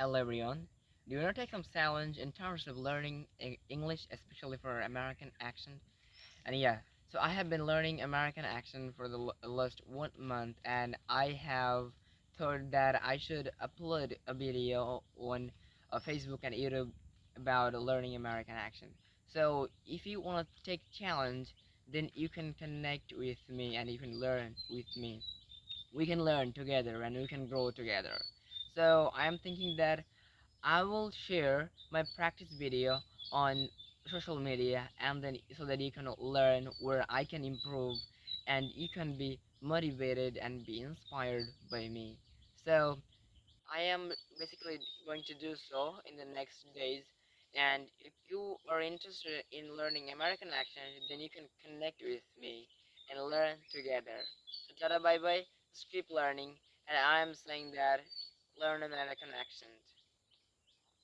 Hello everyone. Do you want to take some challenge in terms of learning English, especially for American accent? And yeah, so I have been learning American accent for the last 1 month, and I have thought that I should upload a video on Facebook and YouTube about learning American accent. So if you want to take challenge, then you can connect with me and you can learn with me. We can learn together and we can grow together. So I am thinking that I will share my practice video on social media and then so that you can learn where I can improve and you can be motivated and be inspired by me. So I am basically going to do so in the next days, and if you are interested in learning American accent, then you can connect with me and learn together. So tada bye bye, just keep learning, and I am saying that learn American accent.